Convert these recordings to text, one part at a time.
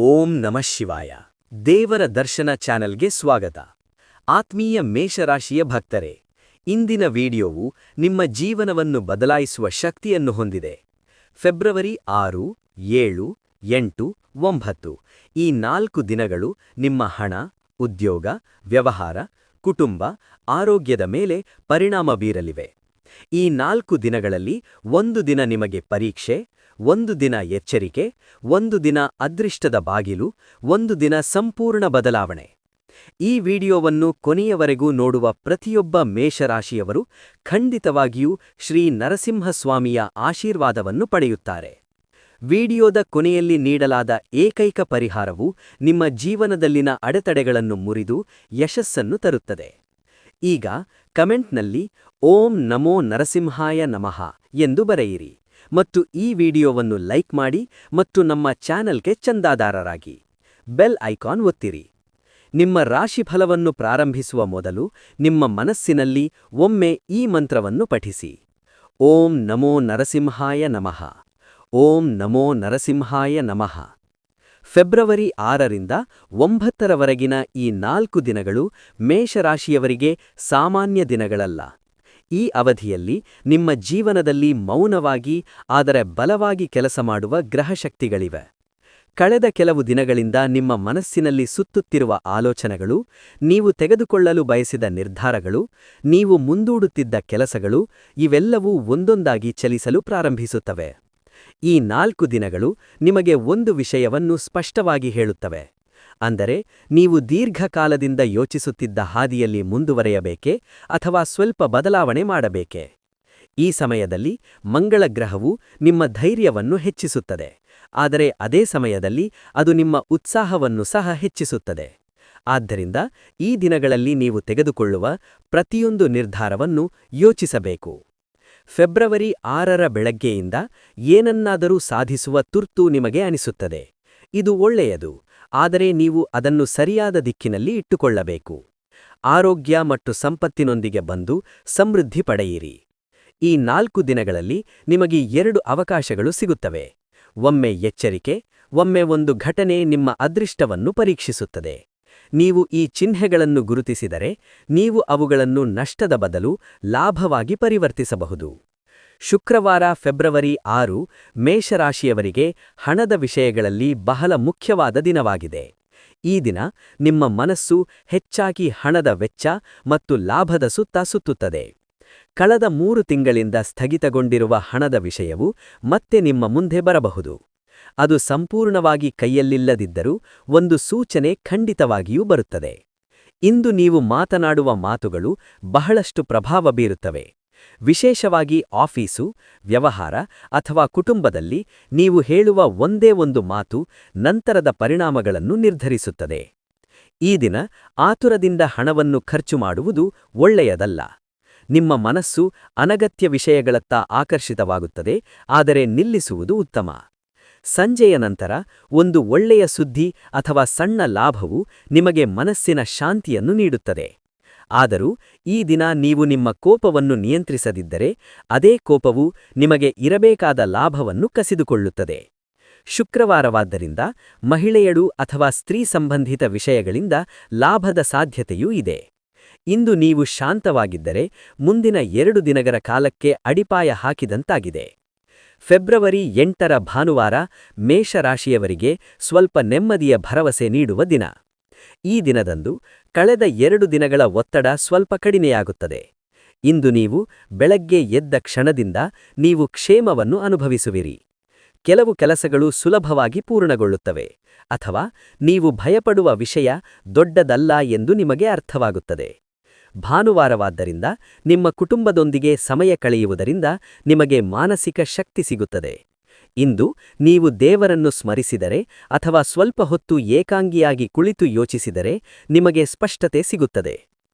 ಓಂ ನಮಃ ಶಿವಾಯ. ದೇವರ ದರ್ಶನ ಚಾನೆಲ್ಗೆ ಸ್ವಾಗತ. ಆತ್ಮೀಯ ಮೇಷರಾಶಿಯ ಭಕ್ತರೇ, ಇಂದಿನ ವಿಡಿಯೋವು ನಿಮ್ಮ ಜೀವನವನ್ನು ಬದಲಾಯಿಸುವ ಶಕ್ತಿಯನ್ನು ಹೊಂದಿದೆ. ಫೆಬ್ರವರಿ 6, 7, 8, 9 ಈ 4 ದಿನಗಳು ನಿಮ್ಮ ಹಣ, ಉದ್ಯೋಗ, ವ್ಯವಹಾರ, ಕುಟುಂಬ, ಆರೋಗ್ಯದ ಮೇಲೆ ಪರಿಣಾಮ ಬೀರಲಿವೆ. ಈ 4 ದಿನಗಳಲ್ಲಿ ಒಂದು ದಿನ ನಿಮಗೆ ಪರೀಕ್ಷೆ, ಒಂದು ದಿನ ಎಚ್ಚರಿಕೆ, ಒಂದು ದಿನ ಅದೃಷ್ಟದ ಬಾಗಿಲು, ಒಂದು ದಿನ ಸಂಪೂರ್ಣ ಬದಲಾವಣೆ. ಈ ವಿಡಿಯೋವನ್ನು ಕೊನೆಯವರೆಗೂ ನೋಡುವ ಪ್ರತಿಯೊಬ್ಬ ಮೇಷರಾಶಿಯವರು ಖಂಡಿತವಾಗಿಯೂ ಶ್ರೀ ನರಸಿಂಹಸ್ವಾಮಿಯ ಆಶೀರ್ವಾದವನ್ನು ಪಡೆಯುತ್ತಾರೆ. ವಿಡಿಯೋದ ಕೊನೆಯಲ್ಲಿ ನೀಡಲಾದ ಏಕೈಕ ಪರಿಹಾರವು ನಿಮ್ಮ ಜೀವನದಲ್ಲಿನ ಅಡೆತಡೆಗಳನ್ನು ಮುರಿದು ಯಶಸ್ಸನ್ನು ತರುತ್ತದೆ. ಈಗ ಕಮೆಂಟ್ನಲ್ಲಿ ಓಂ ನಮೋ ನರಸಿಂಹಾಯ ನಮಃ ಎಂದು ಬರೆಯಿರಿ ಮತ್ತು ಈ ವಿಡಿಯೋವನ್ನು ಲೈಕ್ ಮಾಡಿ ಮತ್ತು ನಮ್ಮ ಚಾನೆಲ್ಗೆ ಚಂದಾದಾರರಾಗಿ ಬೆಲ್ ಐಕಾನ್ ಒತ್ತಿರಿ. ನಿಮ್ಮ ರಾಶಿಫಲವನ್ನು ಪ್ರಾರಂಭಿಸುವ ಮೊದಲು ನಿಮ್ಮ ಮನಸ್ಸಿನಲ್ಲಿ ಒಮ್ಮೆ ಈ ಮಂತ್ರವನ್ನು ಪಠಿಸಿ: ಓಂ ನಮೋ ನರಸಿಂಹಾಯ ನಮಃ, ಓಂ ನಮೋ ನರಸಿಂಹಾಯ ನಮಃ. ಫೆಬ್ರವರಿ 6ರಿಂದ 9ರವರೆಗಿನ ಈ 4 ದಿನಗಳು ಮೇಷರಾಶಿಯವರಿಗೆ ಸಾಮಾನ್ಯ ದಿನಗಳಲ್ಲ. ಈ ಅವಧಿಯಲ್ಲಿ ನಿಮ್ಮ ಜೀವನದಲ್ಲಿ ಮೌನವಾಗಿ ಆದರೆ ಬಲವಾಗಿ ಕೆಲಸ ಮಾಡುವ ಗ್ರಹಶಕ್ತಿಗಳಿವೆ. ಕಳೆದ ಕೆಲವು ದಿನಗಳಿಂದ ನಿಮ್ಮ ಮನಸ್ಸಿನಲ್ಲಿ ಸುತ್ತುತ್ತಿರುವ ಆಲೋಚನೆಗಳು, ನೀವು ತೆಗೆದುಕೊಳ್ಳಲು ಬಯಸಿದ ನಿರ್ಧಾರಗಳು, ನೀವು ಮುಂದೂಡುತ್ತಿದ್ದ ಕೆಲಸಗಳು ಇವೆಲ್ಲವೂ ಒಂದೊಂದಾಗಿ ಚಲಿಸಲು ಪ್ರಾರಂಭಿಸುತ್ತವೆ. ಈ 4 ದಿನಗಳು ನಿಮಗೆ ಒಂದು ವಿಷಯವನ್ನು ಸ್ಪಷ್ಟವಾಗಿ ಹೇಳುತ್ತವೆ. ಅಂದರೆ, ನೀವು ದೀರ್ಘಕಾಲದಿಂದ ಯೋಚಿಸುತ್ತಿದ್ದ ಹಾದಿಯಲ್ಲಿ ಮುಂದುವರೆಯಬೇಕೇ ಅಥವಾ ಸ್ವಲ್ಪ ಬದಲಾವಣೆ ಮಾಡಬೇಕೇ? ಈ ಸಮಯದಲ್ಲಿ ಮಂಗಳ ಗ್ರಹವು ನಿಮ್ಮ ಧೈರ್ಯವನ್ನು ಹೆಚ್ಚಿಸುತ್ತದೆ, ಆದರೆ ಅದೇ ಸಮಯದಲ್ಲಿ ಅದು ನಿಮ್ಮ ಉತ್ಸಾಹವನ್ನು ಸಹ ಹೆಚ್ಚಿಸುತ್ತದೆ. ಆದ್ದರಿಂದ ಈ ದಿನಗಳಲ್ಲಿ ನೀವು ತೆಗೆದುಕೊಳ್ಳುವ ಪ್ರತಿಯೊಂದು ನಿರ್ಧಾರವನ್ನು ಯೋಚಿಸಬೇಕು. ಫೆಬ್ರವರಿ 6ರ ಬೆಳಗ್ಗೆಯಿಂದ ಏನನ್ನಾದರೂ ಸಾಧಿಸುವ ತುರ್ತು ನಿಮಗೆ ಅನಿಸುತ್ತದೆ. ಇದು ಒಳ್ಳೆಯದು, ಆದರೆ ನೀವು ಅದನ್ನು ಸರಿಯಾದ ದಿಕ್ಕಿನಲ್ಲಿ ಇಟ್ಟುಕೊಳ್ಳಬೇಕು. ಆರೋಗ್ಯ ಮತ್ತು ಸಂಪತ್ತಿನೊಂದಿಗೆ ಬಂದು ಸಮೃದ್ಧಿ ಪಡೆಯಿರಿ. ಈ 4 ದಿನಗಳಲ್ಲಿ ನಿಮಗೆ 2 ಅವಕಾಶಗಳು ಸಿಗುತ್ತವೆ. ಒಮ್ಮೆ ಎಚ್ಚರಿಕೆ, ಒಮ್ಮೆ ಒಂದು ಘಟನೆ ನಿಮ್ಮ ಅದೃಷ್ಟವನ್ನು ಪರೀಕ್ಷಿಸುತ್ತದೆ. ನೀವು ಈ ಚಿಹ್ನೆಗಳನ್ನು ಗುರುತಿಸಿದರೆ ನೀವು ಅವುಗಳನ್ನು ನಷ್ಟದ ಬದಲು ಲಾಭವಾಗಿ ಪರಿವರ್ತಿಸಬಹುದು. ಶುಕ್ರವಾರ ಫೆಬ್ರವರಿ 6 ಮೇಷರಾಶಿಯವರಿಗೆ ಹಣದ ವಿಷಯಗಳಲ್ಲಿ ಬಹಳ ಮುಖ್ಯವಾದ ದಿನವಾಗಿದೆ. ಈ ದಿನ ನಿಮ್ಮ ಮನಸ್ಸು ಹೆಚ್ಚಾಗಿ ಹಣದ ವೆಚ್ಚ ಮತ್ತು ಲಾಭದ ಸುತ್ತ ಸುತ್ತುತ್ತದೆ. ಕಳೆದ 3 ತಿಂಗಳಿಂದ ಸ್ಥಗಿತಗೊಂಡಿರುವ ಹಣದ ವಿಷಯವು ಮತ್ತೆ ನಿಮ್ಮ ಮುಂದೆ ಬರಬಹುದು. ಅದು ಸಂಪೂರ್ಣವಾಗಿ ಕೈಯಲ್ಲಿಲ್ಲದಿದ್ದರೂ ಒಂದು ಸೂಚನೆ ಖಂಡಿತವಾಗಿಯೂ ಬರುತ್ತದೆ. ಇಂದು ನೀವು ಮಾತನಾಡುವ ಮಾತುಗಳು ಬಹಳಷ್ಟು ಪ್ರಭಾವ ಬೀರುತ್ತವೆ. ವಿಶೇಷವಾಗಿ ಆಫೀಸು, ವ್ಯವಹಾರ ಅಥವಾ ಕುಟುಂಬದಲ್ಲಿ ನೀವು ಹೇಳುವ ಒಂದೇ ಒಂದು ಮಾತು ನಂತರದ ಪರಿಣಾಮಗಳನ್ನು ನಿರ್ಧರಿಸುತ್ತದೆ. ಈ ದಿನ ಆತುರದಿಂದ ಹಣವನ್ನು ಖರ್ಚು ಮಾಡುವುದು ಒಳ್ಳೆಯದಲ್ಲ. ನಿಮ್ಮ ಮನಸ್ಸು ಅನಗತ್ಯ ವಿಷಯಗಳತ್ತ ಆಕರ್ಷಿತವಾಗುತ್ತದೆ, ಆದರೆ ನಿಲ್ಲಿಸುವುದು ಉತ್ತಮ. ಸಂಜೆಯ ನಂತರ ಒಂದು ಒಳ್ಳೆಯ ಸುದ್ದಿ ಅಥವಾ ಸಣ್ಣ ಲಾಭವು ನಿಮಗೆ ಮನಸ್ಸಿನ ಶಾಂತಿಯನ್ನು ನೀಡುತ್ತದೆ. ಆದರೂ ಈ ದಿನ ನೀವು ನಿಮ್ಮ ಕೋಪವನ್ನು ನಿಯಂತ್ರಿಸದಿದ್ದರೆ ಅದೇ ಕೋಪವು ನಿಮಗೆ ಇರಬೇಕಾದ ಲಾಭವನ್ನು ಕಸಿದುಕೊಳ್ಳುತ್ತದೆ. ಶುಕ್ರವಾರವಾದ್ದರಿಂದ ಮಹಿಳೆಯರು ಅಥವಾ ಸ್ತ್ರೀ ಸಂಬಂಧಿತ ವಿಷಯಗಳಿಂದ ಲಾಭದ ಸಾಧ್ಯತೆಯೂ ಇದೆ. ಇಂದು ನೀವು ಶಾಂತವಾಗಿದ್ದರೆ ಮುಂದಿನ 2 ದಿನಗಳ ಕಾಲಕ್ಕೆ ಅಡಿಪಾಯ ಹಾಕಿದಂತಾಗಿದೆ. ಫೆಬ್ರವರಿ 8ರ ಭಾನುವಾರ ಮೇಷರಾಶಿಯವರಿಗೆ ಸ್ವಲ್ಪ ನೆಮ್ಮದಿಯ ಭರವಸೆ ನೀಡುವ ದಿನ. ಈ ದಿನದಂದು ಕಳೆದ 2 ದಿನಗಳ ಒತ್ತಡ ಸ್ವಲ್ಪ ಕಡಿಮೆಯಾಗುತ್ತದೆ. ಇಂದು ನೀವು ಬೆಳಗ್ಗೆ ಎದ್ದ ಕ್ಷಣದಿಂದ ನೀವು ಕ್ಷೇಮವನ್ನು ಅನುಭವಿಸುವಿರಿ. ಕೆಲವು ಕೆಲಸಗಳು ಸುಲಭವಾಗಿ ಪೂರ್ಣಗೊಳ್ಳುತ್ತವೆ, ಅಥವಾ ನೀವು ಭಯಪಡುವ ವಿಷಯ ದೊಡ್ಡದಲ್ಲ ಎಂದು ನಿಮಗೆ ಅರ್ಥವಾಗುತ್ತದೆ. ಭಾನುವಾರವಾದ್ದರಿಂದ ನಿಮ್ಮ ಕುಟುಂಬದೊಂದಿಗೆ ಸಮಯ ಕಳೆಯುವುದರಿಂದ ನಿಮಗೆ ಮಾನಸಿಕ ಶಕ್ತಿ ಸಿಗುತ್ತದೆ. ಇಂದು ನೀವು ದೇವರನ್ನು ಸ್ಮರಿಸಿದರೆ ಅಥವಾ ಸ್ವಲ್ಪ ಹೊತ್ತು ಏಕಾಂಗಿಯಾಗಿ ಕುಳಿತು ಯೋಚಿಸಿದರೆ ನಿಮಗೆ ಸ್ಪಷ್ಟತೆ ಸಿಗುತ್ತದೆ.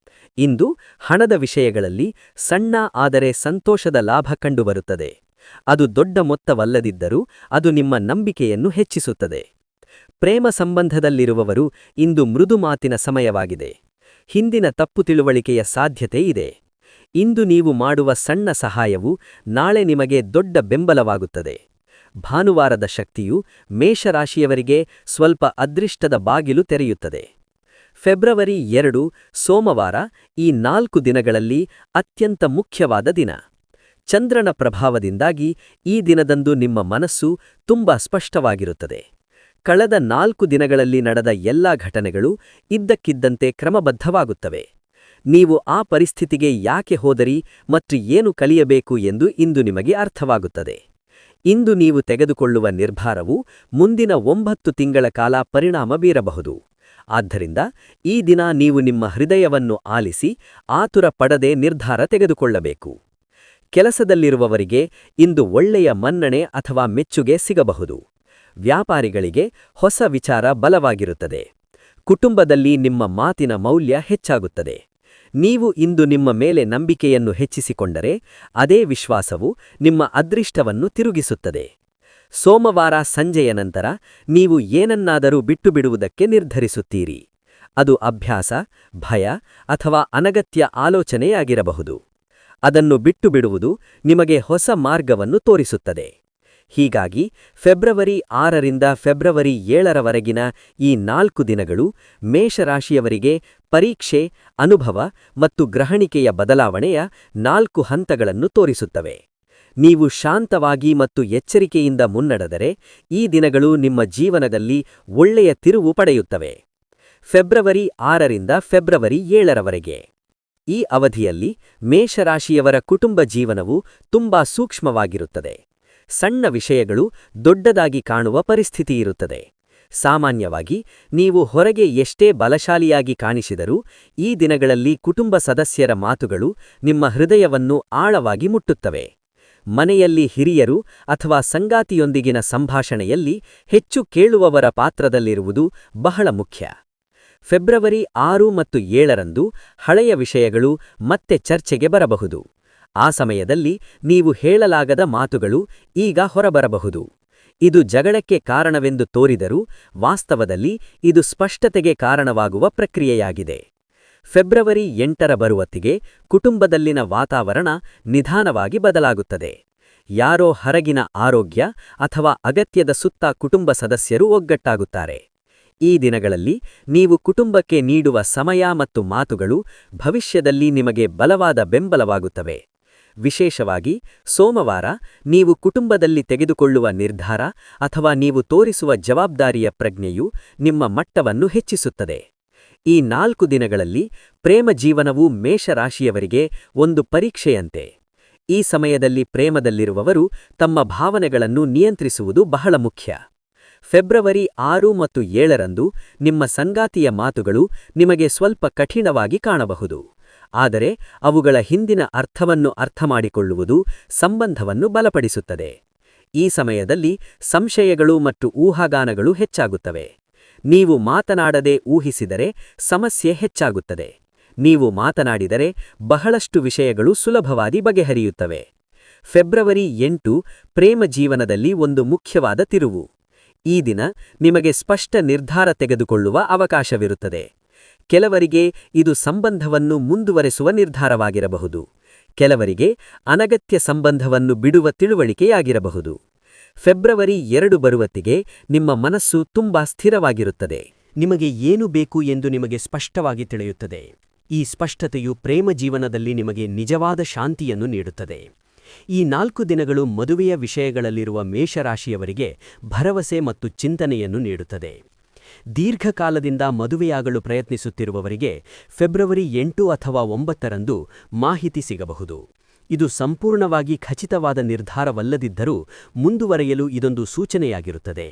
ಇಂದು ಹಣದ ವಿಷಯಗಳಲ್ಲಿ ಸಣ್ಣ ಆದರೆ ಸಂತೋಷದ ಲಾಭ ಕಂಡುಬರುತ್ತದೆ. ಅದು ದೊಡ್ಡ ಮೊತ್ತವಲ್ಲದಿದ್ದರೂ ಅದು ನಿಮ್ಮ ನಂಬಿಕೆಯನ್ನು ಹೆಚ್ಚಿಸುತ್ತದೆ. ಪ್ರೇಮ ಸಂಬಂಧದಲ್ಲಿರುವವರು ಇಂದು ಮೃದು ಮಾತಿನ ಸಮಯವಾಗಿದೆ. ಹಿಂದಿನ ತಪ್ಪು ತಿಳುವಳಿಕೆಯ ಸಾಧ್ಯತೆ ಇದೆ. ಇಂದು ನೀವು ಮಾಡುವ ಸಣ್ಣ ಸಹಾಯವು ನಾಳೆ ನಿಮಗೆ ದೊಡ್ಡ ಬೆಂಬಲವಾಗುತ್ತದೆ. ಭಾನುವಾರದ ಶಕ್ತಿಯು ಮೇಷರಾಶಿಯವರಿಗೆ ಸ್ವಲ್ಪ ಅದೃಷ್ಟದ ಬಾಗಿಲು ತೆರೆಯುತ್ತದೆ. ಫೆಬ್ರವರಿ 2 ಸೋಮವಾರ ಈ 4 ದಿನಗಳಲ್ಲಿ ಅತ್ಯಂತ ಮುಖ್ಯವಾದ ದಿನ. ಚಂದ್ರನ ಪ್ರಭಾವದಿಂದಾಗಿ ಈ ದಿನದಂದು ನಿಮ್ಮ ಮನಸ್ಸು ತುಂಬಾ ಸ್ಪಷ್ಟವಾಗಿರುತ್ತದೆ. ಕಳೆದ 4 ದಿನಗಳಲ್ಲಿ ನಡೆದ ಎಲ್ಲಾ ಘಟನೆಗಳು ಇದ್ದಕ್ಕಿದ್ದಂತೆ ಕ್ರಮಬದ್ಧವಾಗುತ್ತವೆ. ನೀವು ಆ ಪರಿಸ್ಥಿತಿಗೆ ಯಾಕೆ ಹೋದರಿ ಮತ್ತು ಏನು ಕಲಿಯಬೇಕು ಎಂದು ಇಂದು ನಿಮಗೆ ಅರ್ಥವಾಗುತ್ತದೆ. ಇಂದು ನೀವು ತೆಗೆದುಕೊಳ್ಳುವ ನಿರ್ಧಾರವು ಮುಂದಿನ 9 ತಿಂಗಳ ಕಾಲ ಪರಿಣಾಮ ಬೀರಬಹುದು. ಆದ್ದರಿಂದ ಈ ದಿನ ನೀವು ನಿಮ್ಮ ಹೃದಯವನ್ನು ಆಲಿಸಿ ಆತುರ ಪಡದೆ ನಿರ್ಧಾರ ತೆಗೆದುಕೊಳ್ಳಬೇಕು. ಕೆಲಸದಲ್ಲಿರುವವರಿಗೆ ಇಂದು ಒಳ್ಳೆಯ ಮನ್ನಣೆ ಅಥವಾ ಮೆಚ್ಚುಗೆ ಸಿಗಬಹುದು. ವ್ಯಾಪಾರಿಗಳಿಗೆ ಹೊಸ ವಿಚಾರ ಬಲವಾಗಿರುತ್ತದೆ. ಕುಟುಂಬದಲ್ಲಿ ನಿಮ್ಮ ಮಾತಿನ ಮೌಲ್ಯ ಹೆಚ್ಚಾಗುತ್ತದೆ. ನೀವು ಇಂದು ನಿಮ್ಮ ಮೇಲೆ ನಂಬಿಕೆಯನ್ನು ಹೆಚ್ಚಿಸಿಕೊಂಡರೆ ಅದೇ ವಿಶ್ವಾಸವು ನಿಮ್ಮ ಅದೃಷ್ಟವನ್ನು ತಿರುಗಿಸುತ್ತದೆ. ಸೋಮವಾರ ಸಂಜೆಯ ನಂತರ ನೀವು ಏನನ್ನಾದರೂ ಬಿಟ್ಟುಬಿಡುವುದಕ್ಕೆ ನಿರ್ಧರಿಸುತ್ತೀರಿ. ಅದು ಅಭ್ಯಾಸ, ಭಯ ಅಥವಾ ಅನಗತ್ಯ ಆಲೋಚನೆಯಾಗಿರಬಹುದು. ಅದನ್ನು ಬಿಟ್ಟುಬಿಡುವುದು ನಿಮಗೆ ಹೊಸ ಮಾರ್ಗವನ್ನು ತೋರಿಸುತ್ತದೆ. ಹೀಗಾಗಿ ಫೆಬ್ರವರಿ 6ರಿಂದ ಫೆಬ್ರವರಿ 7ರವರೆಗಿನ ಈ 4 ದಿನಗಳು ಮೇಷರಾಶಿಯವರಿಗೆ ಪರೀಕ್ಷೆ, ಅನುಭವ ಮತ್ತು ಗ್ರಹಣಿಕೆಯ ಬದಲಾವಣೆಯ 4 ಹಂತಗಳನ್ನು ತೋರಿಸುತ್ತವೆ. ನೀವು ಶಾಂತವಾಗಿ ಮತ್ತು ಎಚ್ಚರಿಕೆಯಿಂದ ಮುನ್ನಡೆದರೆ ಈ ದಿನಗಳು ನಿಮ್ಮ ಜೀವನದಲ್ಲಿ ಒಳ್ಳೆಯ ತಿರುವು ಪಡೆಯುತ್ತವೆ. ಫೆಬ್ರವರಿ 6ರಿಂದ ಫೆಬ್ರವರಿ 7ರವರೆಗೆ ಈ ಅವಧಿಯಲ್ಲಿ ಮೇಷರಾಶಿಯವರ ಕುಟುಂಬ ಜೀವನವು ತುಂಬಾ ಸೂಕ್ಷ್ಮವಾಗಿರುತ್ತದೆ. ಸಣ್ಣ ವಿಷಯಗಳು ದೊಡ್ಡದಾಗಿ ಕಾಣುವ ಪರಿಸ್ಥಿತಿಯಿರುತ್ತದೆ. ಸಾಮಾನ್ಯವಾಗಿ ನೀವು ಹೊರಗೆ ಎಷ್ಟೇ ಬಲಶಾಲಿಯಾಗಿ ಕಾಣಿಸಿದರೂ ಈ ದಿನಗಳಲ್ಲಿ ಕುಟುಂಬ ಸದಸ್ಯರ ಮಾತುಗಳು ನಿಮ್ಮ ಹೃದಯವನ್ನು ಆಳವಾಗಿ ಮುಟ್ಟುತ್ತವೆ. ಮನೆಯಲ್ಲಿ ಹಿರಿಯರು ಅಥವಾ ಸಂಗಾತಿಯೊಂದಿಗಿನ ಸಂಭಾಷಣೆಯಲ್ಲಿ ಹೆಚ್ಚು ಕೇಳುವವರ ಪಾತ್ರದಲ್ಲಿರುವುದು ಬಹಳ ಮುಖ್ಯ. ಫೆಬ್ರವರಿ 6 ಮತ್ತು 7ರಂದು ಹಳೆಯ ವಿಷಯಗಳು ಮತ್ತೆ ಚರ್ಚೆಗೆ ಬರಬಹುದು. ಆ ಸಮಯದಲ್ಲಿ ನೀವು ಹೇಳಲಾಗದ ಮಾತುಗಳು ಈಗ ಹೊರಬರಬಹುದು. ಇದು ಜಗಳಕ್ಕೆ ಕಾರಣವೆಂದು ತೋರಿದರೂ ವಾಸ್ತವದಲ್ಲಿ ಇದು ಸ್ಪಷ್ಟತೆಗೆ ಕಾರಣವಾಗುವ ಪ್ರಕ್ರಿಯೆಯಾಗಿದೆ. ಫೆಬ್ರವರಿ 8ರ ಬರುವತ್ತಿಗೆ ಕುಟುಂಬದಲ್ಲಿನ ವಾತಾವರಣ ನಿಧಾನವಾಗಿ ಬದಲಾಗುತ್ತದೆ. ಯಾರೋ ಹೊರಗಿನ ಆರೋಗ್ಯ ಅಥವಾ ಅಗತ್ಯದ ಸುತ್ತ ಕುಟುಂಬ ಸದಸ್ಯರು ಒಗ್ಗಟ್ಟಾಗುತ್ತಾರೆ. ಈ ದಿನಗಳಲ್ಲಿ ನೀವು ಕುಟುಂಬಕ್ಕೆ ನೀಡುವ ಸಮಯ ಮತ್ತು ಮಾತುಗಳು ಭವಿಷ್ಯದಲ್ಲಿ ನಿಮಗೆ ಬಲವಾದ ಬೆಂಬಲವಾಗುತ್ತವೆ. ವಿಶೇಷವಾಗಿ ಸೋಮವಾರ ನೀವು ಕುಟುಂಬದಲ್ಲಿ ತೆಗೆದುಕೊಳ್ಳುವ ನಿರ್ಧಾರ ಅಥವಾ ನೀವು ತೋರಿಸುವ ಜವಾಬ್ದಾರಿಯ ಪ್ರಜ್ಞೆಯು ನಿಮ್ಮ ಮಟ್ಟವನ್ನು ಹೆಚ್ಚಿಸುತ್ತದೆ. ಈ 4 ದಿನಗಳಲ್ಲಿ ಪ್ರೇಮ ಜೀವನವು ಮೇಷರಾಶಿಯವರಿಗೆ ಒಂದು ಪರೀಕ್ಷೆಯಂತೆ. ಈ ಸಮಯದಲ್ಲಿ ಪ್ರೇಮದಲ್ಲಿರುವವರು ತಮ್ಮ ಭಾವನೆಗಳನ್ನು ನಿಯಂತ್ರಿಸುವುದು ಬಹಳ ಮುಖ್ಯ. ಫೆಬ್ರವರಿ 6 ಮತ್ತು 7ರಂದು ನಿಮ್ಮ ಸಂಗಾತಿಯ ಮಾತುಗಳು ನಿಮಗೆ ಸ್ವಲ್ಪ ಕಠಿಣವಾಗಿ ಕಾಣಬಹುದು. ಆದರೆ ಅವುಗಳ ಹಿಂದಿನ ಅರ್ಥವನ್ನು ಅರ್ಥಮಾಡಿಕೊಳ್ಳುವುದು ಸಂಬಂಧವನ್ನು ಬಲಪಡಿಸುತ್ತದೆ. ಈ ಸಮಯದಲ್ಲಿ ಸಂಶಯಗಳು ಮತ್ತು ಊಹಾಗಾನಗಳು ಹೆಚ್ಚಾಗುತ್ತವೆ. ನೀವು ಮಾತನಾಡದೆ ಊಹಿಸಿದರೆ ಸಮಸ್ಯೆ ಹೆಚ್ಚಾಗುತ್ತದೆ. ನೀವು ಮಾತನಾಡಿದರೆ ಬಹಳಷ್ಟು ವಿಷಯಗಳು ಸುಲಭವಾಗಿ ಬಗೆಹರಿಯುತ್ತವೆ. ಫೆಬ್ರವರಿ 8 ಪ್ರೇಮ ಜೀವನದಲ್ಲಿ ಒಂದು ಮುಖ್ಯವಾದ ತಿರುವು. ಈ ದಿನ ನಿಮಗೆ ಸ್ಪಷ್ಟ ನಿರ್ಧಾರ ತೆಗೆದುಕೊಳ್ಳುವ ಅವಕಾಶವಿರುತ್ತದೆ. ಕೆಲವರಿಗೆ ಇದು ಸಂಬಂಧವನ್ನು ಮುಂದುವರೆಸುವ ನಿರ್ಧಾರವಾಗಿರಬಹುದು. ಕೆಲವರಿಗೆ ಅನಗತ್ಯ ಸಂಬಂಧವನ್ನು ಬಿಡುವ ತಿಳುವಳಿಕೆಯಾಗಿರಬಹುದು. ಫೆಬ್ರವರಿ 2 ಬರುವತ್ತಿಗೆ ನಿಮ್ಮ ಮನಸ್ಸು ತುಂಬಾ ಸ್ಥಿರವಾಗಿರುತ್ತದೆ. ನಿಮಗೆ ಏನು ಬೇಕು ಎಂದು ನಿಮಗೆ ಸ್ಪಷ್ಟವಾಗಿ ತಿಳಿಯುತ್ತದೆ. ಈ ಸ್ಪಷ್ಟತೆಯು ಪ್ರೇಮ ಜೀವನದಲ್ಲಿ ನಿಮಗೆ ನಿಜವಾದ ಶಾಂತಿಯನ್ನು ನೀಡುತ್ತದೆ. ಈ 4 ದಿನಗಳು ಮದುವೆಯ ವಿಷಯಗಳಲ್ಲಿರುವ ಮೇಷರಾಶಿಯವರಿಗೆ ಭರವಸೆ ಮತ್ತು ಚಿಂತನೆಯನ್ನು ನೀಡುತ್ತದೆ. ದೀರ್ಘಕಾಲದಿಂದ ಮದುವೆಯಾಗಲು ಪ್ರಯತ್ನಿಸುತ್ತಿರುವವರಿಗೆ ಫೆಬ್ರವರಿ 8 ಅಥವಾ 9ರಂದು ಮಾಹಿತಿ ಸಿಗಬಹುದು. ಇದು ಸಂಪೂರ್ಣವಾಗಿ ಖಚಿತವಾದ ನಿರ್ಧಾರವಲ್ಲದಿದ್ದರೂ ಮುಂದುವರೆಯಲು ಇದೊಂದು ಸೂಚನೆಯಾಗಿರುತ್ತದೆ.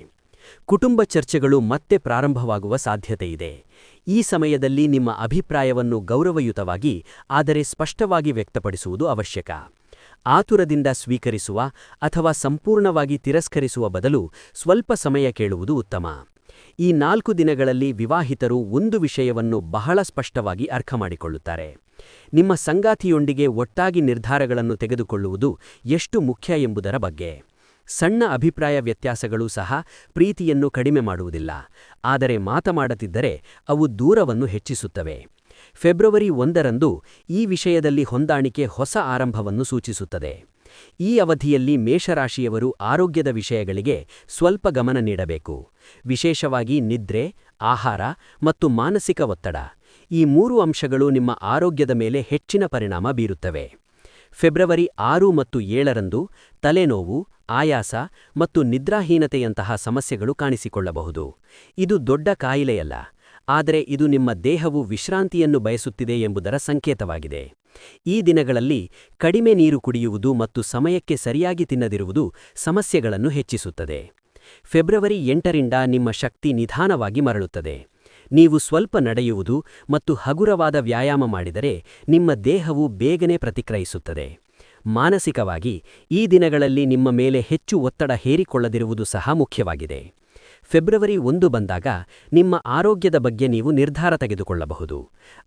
ಕುಟುಂಬ ಚರ್ಚೆಗಳು ಮತ್ತೆ ಪ್ರಾರಂಭವಾಗುವ ಸಾಧ್ಯತೆಯಿದೆ. ಈ ಸಮಯದಲ್ಲಿ ನಿಮ್ಮ ಅಭಿಪ್ರಾಯವನ್ನು ಗೌರವಯುತವಾಗಿ ಆದರೆ ಸ್ಪಷ್ಟವಾಗಿ ವ್ಯಕ್ತಪಡಿಸುವುದು ಅವಶ್ಯಕ. ಆತುರದಿಂದ ಸ್ವೀಕರಿಸುವ ಅಥವಾ ಸಂಪೂರ್ಣವಾಗಿ ತಿರಸ್ಕರಿಸುವ ಬದಲು ಸ್ವಲ್ಪ ಸಮಯ ಕೇಳುವುದು ಉತ್ತಮ. ಈ 4 ದಿನಗಳಲ್ಲಿ ವಿವಾಹಿತರು ಒಂದು ವಿಷಯವನ್ನು ಬಹಳ ಸ್ಪಷ್ಟವಾಗಿ ಅರ್ಥಮಾಡಿಕೊಳ್ಳುತ್ತಾರೆ. ನಿಮ್ಮ ಸಂಗಾತಿಯೊಂದಿಗೆ ಒಟ್ಟಾಗಿ ನಿರ್ಧಾರಗಳನ್ನು ತೆಗೆದುಕೊಳ್ಳುವುದು ಎಷ್ಟು ಮುಖ್ಯ ಎಂಬುದರ ಬಗ್ಗೆ. ಸಣ್ಣ ಅಭಿಪ್ರಾಯ ವ್ಯತ್ಯಾಸಗಳು ಸಹ ಪ್ರೀತಿಯನ್ನು ಕಡಿಮೆ ಮಾಡುವುದಿಲ್ಲ, ಆದರೆ ಮಾತನಾಡದಿದ್ದರೆ ಅವು ದೂರವನ್ನು ಹೆಚ್ಚಿಸುತ್ತವೆ. ಫೆಬ್ರವರಿ 1ರಂದು ಈ ವಿಷಯದಲ್ಲಿ ಹೊಂದಾಣಿಕೆ ಹೊಸ ಆರಂಭವನ್ನು ಸೂಚಿಸುತ್ತದೆ. ಈ ಅವಧಿಯಲ್ಲಿ ಮೇಷರಾಶಿಯವರು ಆರೋಗ್ಯದ ವಿಷಯಗಳಿಗೆ ಸ್ವಲ್ಪ ಗಮನ ನೀಡಬೇಕು. ವಿಶೇಷವಾಗಿ ನಿದ್ರೆ, ಆಹಾರ ಮತ್ತು ಮಾನಸಿಕ ಒತ್ತಡ ಈ 3 ಅಂಶಗಳು ನಿಮ್ಮ ಆರೋಗ್ಯದ ಮೇಲೆ ಹೆಚ್ಚಿನ ಪರಿಣಾಮ ಬೀರುತ್ತವೆ. ಫೆಬ್ರವರಿ 6 ಮತ್ತು 7ರಂದು ತಲೆನೋವು, ಆಯಾಸ ಮತ್ತು ನಿದ್ರಾಹೀನತೆಯಂತಹ ಸಮಸ್ಯೆಗಳು ಕಾಣಿಸಿಕೊಳ್ಳಬಹುದು. ಇದು ದೊಡ್ಡ ಕಾಯಿಲೆಯಲ್ಲ, ಆದರೆ ಇದು ನಿಮ್ಮ ದೇಹವು ವಿಶ್ರಾಂತಿಯನ್ನು ಬಯಸುತ್ತಿದೆ ಎಂಬುದರ ಸಂಕೇತವಾಗಿದೆ. ಈ ದಿನಗಳಲ್ಲಿ ಕಡಿಮೆ ನೀರು ಕುಡಿಯುವುದು ಮತ್ತು ಸಮಯಕ್ಕೆ ಸರಿಯಾಗಿ ತಿನ್ನದಿರುವುದು ಸಮಸ್ಯೆಗಳನ್ನು ಹೆಚ್ಚಿಸುತ್ತದೆ. ಫೆಬ್ರವರಿ 8ರಿಂದ ನಿಮ್ಮ ಶಕ್ತಿ ನಿಧಾನವಾಗಿ ಮರಳುತ್ತದೆ. ನೀವು ಸ್ವಲ್ಪ ನಡೆಯುವುದು ಮತ್ತು ಹಗುರವಾದ ವ್ಯಾಯಾಮ ಮಾಡಿದರೆ ನಿಮ್ಮ ದೇಹವು ಬೇಗನೆ ಪ್ರತಿಕ್ರಿಯಿಸುತ್ತದೆ. ಮಾನಸಿಕವಾಗಿ ಈ ದಿನಗಳಲ್ಲಿ ನಿಮ್ಮ ಮೇಲೆ ಹೆಚ್ಚು ಒತ್ತಡ ಹೇರಿಕೊಳ್ಳದಿರುವುದು ಸಹ ಮುಖ್ಯವಾಗಿದೆ. ಫೆಬ್ರವರಿ 1 ಬಂದಾಗ ನಿಮ್ಮ ಆರೋಗ್ಯದ ಬಗ್ಗೆ ನೀವು ನಿರ್ಧಾರ ತೆಗೆದುಕೊಳ್ಳಬಹುದು.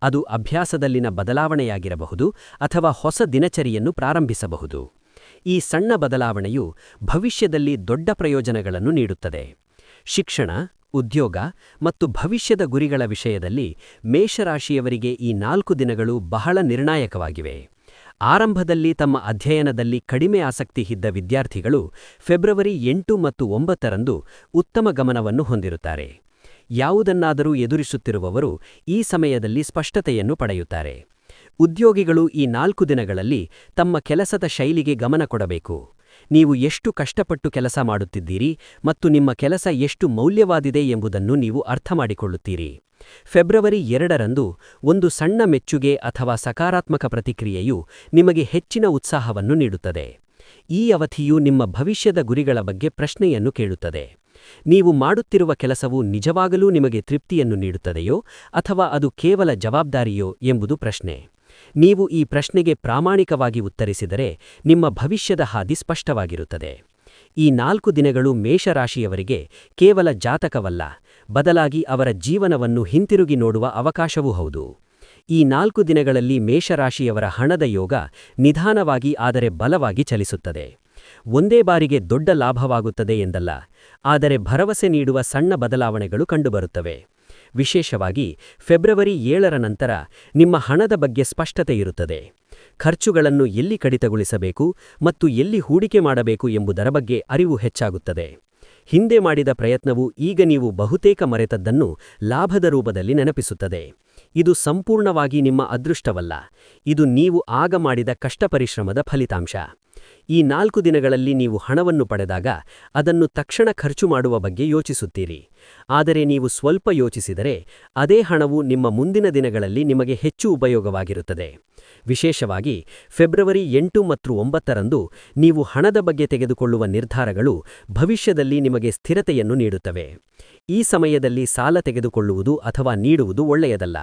ಅದು ಅಭ್ಯಾಸದಲ್ಲಿನ ಬದಲಾವಣೆಯಾಗಿರಬಹುದು ಅಥವಾ ಹೊಸ ದಿನಚರಿಯನ್ನು ಪ್ರಾರಂಭಿಸಬಹುದು. ಈ ಸಣ್ಣ ಬದಲಾವಣೆಯು ಭವಿಷ್ಯದಲ್ಲಿ ದೊಡ್ಡ ಪ್ರಯೋಜನಗಳನ್ನು ನೀಡುತ್ತದೆ. ಶಿಕ್ಷಣ, ಉದ್ಯೋಗ ಮತ್ತು ಭವಿಷ್ಯದ ಗುರಿಗಳ ವಿಷಯದಲ್ಲಿ ಮೇಷರಾಶಿಯವರಿಗೆ ಈ 4 ದಿನಗಳು ಬಹಳ ನಿರ್ಣಾಯಕವಾಗಿವೆ. ಆರಂಭದಲ್ಲಿ ತಮ್ಮ ಅಧ್ಯಯನದಲ್ಲಿ ಕಡಿಮೆ ಆಸಕ್ತಿ ಇದ್ದ ವಿದ್ಯಾರ್ಥಿಗಳು ಫೆಬ್ರವರಿ 8 ಮತ್ತು 9ರಂದು ಉತ್ತಮ ಗಮನವನ್ನು ಹೊಂದಿರುತ್ತಾರೆ. ಯಾವುದನ್ನಾದರೂ ಎದುರಿಸುತ್ತಿರುವವರು ಈ ಸಮಯದಲ್ಲಿ ಸ್ಪಷ್ಟತೆಯನ್ನು ಪಡೆಯುತ್ತಾರೆ. ಉದ್ಯೋಗಿಗಳು ಈ 4 ದಿನಗಳಲ್ಲಿ ತಮ್ಮ ಕೆಲಸದ ಶೈಲಿಗೆ ಗಮನ ಕೊಡಬೇಕು. ನೀವು ಎಷ್ಟು ಕಷ್ಟಪಟ್ಟು ಕೆಲಸ ಮಾಡುತ್ತಿದ್ದೀರಿ ಮತ್ತು ನಿಮ್ಮ ಕೆಲಸ ಎಷ್ಟು ಮೌಲ್ಯವಾದಿದೆ ಎಂಬುದನ್ನು ನೀವು ಅರ್ಥಮಾಡಿಕೊಳ್ಳುತ್ತೀರಿ. ಫೆಬ್ರವರಿ 2ರಂದು ಒಂದು ಸಣ್ಣ ಮೆಚ್ಚುಗೆ ಅಥವಾ ಸಕಾರಾತ್ಮಕ ಪ್ರತಿಕ್ರಿಯೆಯು ನಿಮಗೆ ಹೆಚ್ಚಿನ ಉತ್ಸಾಹವನ್ನು ನೀಡುತ್ತದೆ. ಈ ಅವಧಿಯು ನಿಮ್ಮ ಭವಿಷ್ಯದ ಗುರಿಗಳ ಬಗ್ಗೆ ಪ್ರಶ್ನೆಯನ್ನು ಕೇಳುತ್ತದೆ. ನೀವು ಮಾಡುತ್ತಿರುವ ಕೆಲಸವು ನಿಜವಾಗಲೂ ನಿಮಗೆ ತೃಪ್ತಿಯನ್ನು ನೀಡುತ್ತದೆಯೋ ಅಥವಾ ಅದು ಕೇವಲ ಜವಾಬ್ದಾರಿಯೋ ಎಂಬುದು ಪ್ರಶ್ನೆ. ನೀವು ಈ ಪ್ರಶ್ನೆಗೆ ಪ್ರಾಮಾಣಿಕವಾಗಿ ಉತ್ತರಿಸಿದರೆ ನಿಮ್ಮ ಭವಿಷ್ಯದ ಹಾದಿ ಸ್ಪಷ್ಟವಾಗಿರುತ್ತದೆ. ಈ 4 ದಿನಗಳು ಮೇಷರಾಶಿಯವರಿಗೆ ಕೇವಲ ಜಾತಕವಲ್ಲ, ಬದಲಾಗಿ ಅವರ ಜೀವನವನ್ನು ಹಿಂತಿರುಗಿ ನೋಡುವ ಅವಕಾಶವೂ ಹೌದು. ಈ 4 ದಿನಗಳಲ್ಲಿ ಮೇಷರಾಶಿಯವರ ಹಣದ ಯೋಗ ನಿಧಾನವಾಗಿ ಆದರೆ ಬಲವಾಗಿ ಚಲಿಸುತ್ತದೆ. ಒಂದೇ ಬಾರಿಗೆ ದೊಡ್ಡ ಲಾಭವಾಗುತ್ತದೆ ಎಂದಲ್ಲ, ಆದರೆ ಭರವಸೆ ನೀಡುವ ಸಣ್ಣ ಬದಲಾವಣೆಗಳು ಕಂಡುಬರುತ್ತವೆ. ವಿಶೇಷವಾಗಿ ಫೆಬ್ರವರಿ 7ರ ನಂತರ ನಿಮ್ಮ ಹಣದ ಬಗ್ಗೆ ಸ್ಪಷ್ಟತೆ ಇರುತ್ತದೆ. ಖರ್ಚುಗಳನ್ನು ಎಲ್ಲಿ ಕಡಿತಗೊಳಿಸಬೇಕು ಮತ್ತು ಎಲ್ಲಿ ಹೂಡಿಕೆ ಮಾಡಬೇಕು ಎಂಬುದರ ಬಗ್ಗೆ ಅರಿವು ಹೆಚ್ಚಾಗುತ್ತದೆ. ಹಿಂದೆ ಮಾಡಿದ ಪ್ರಯತ್ನವು ಈಗ ನೀವು ಬಹುತೇಕ ಮರೆತದ್ದನ್ನು ಲಾಭದ ರೂಪದಲ್ಲಿ ನೆನಪಿಸುತ್ತದೆ. ಇದು ಸಂಪೂರ್ಣವಾಗಿ ನಿಮ್ಮ ಅದೃಷ್ಟವಲ್ಲ, ಇದು ನೀವು ಆಗ ಮಾಡಿದ ಕಷ್ಟಪರಿಶ್ರಮದ ಫಲಿತಾಂಶ. ಈ 4 ದಿನಗಳಲ್ಲಿ ನೀವು ಹಣವನ್ನು ಪಡೆದಾಗ ಅದನ್ನು ತಕ್ಷಣ ಖರ್ಚು ಮಾಡುವ ಬಗ್ಗೆ ಯೋಚಿಸುತ್ತೀರಿ. ಆದರೆ ನೀವು ಸ್ವಲ್ಪ ಯೋಚಿಸಿದರೆ ಅದೇ ಹಣವು ನಿಮ್ಮ ಮುಂದಿನ ದಿನಗಳಲ್ಲಿ ನಿಮಗೆ ಹೆಚ್ಚು ಉಪಯೋಗವಾಗಿರುತ್ತದೆ. ವಿಶೇಷವಾಗಿ ಫೆಬ್ರವರಿ 8 ಮತ್ತು 9ರಂದು ನೀವು ಹಣದ ಬಗ್ಗೆ ತೆಗೆದುಕೊಳ್ಳುವ ನಿರ್ಧಾರಗಳು ಭವಿಷ್ಯದಲ್ಲಿ ನಿಮಗೆ ಸ್ಥಿರತೆಯನ್ನು ನೀಡುತ್ತವೆ. ಈ ಸಮಯದಲ್ಲಿ ಸಾಲ ತೆಗೆದುಕೊಳ್ಳುವುದು ಅಥವಾ ನೀಡುವುದು ಒಳ್ಳೆಯದಲ್ಲ.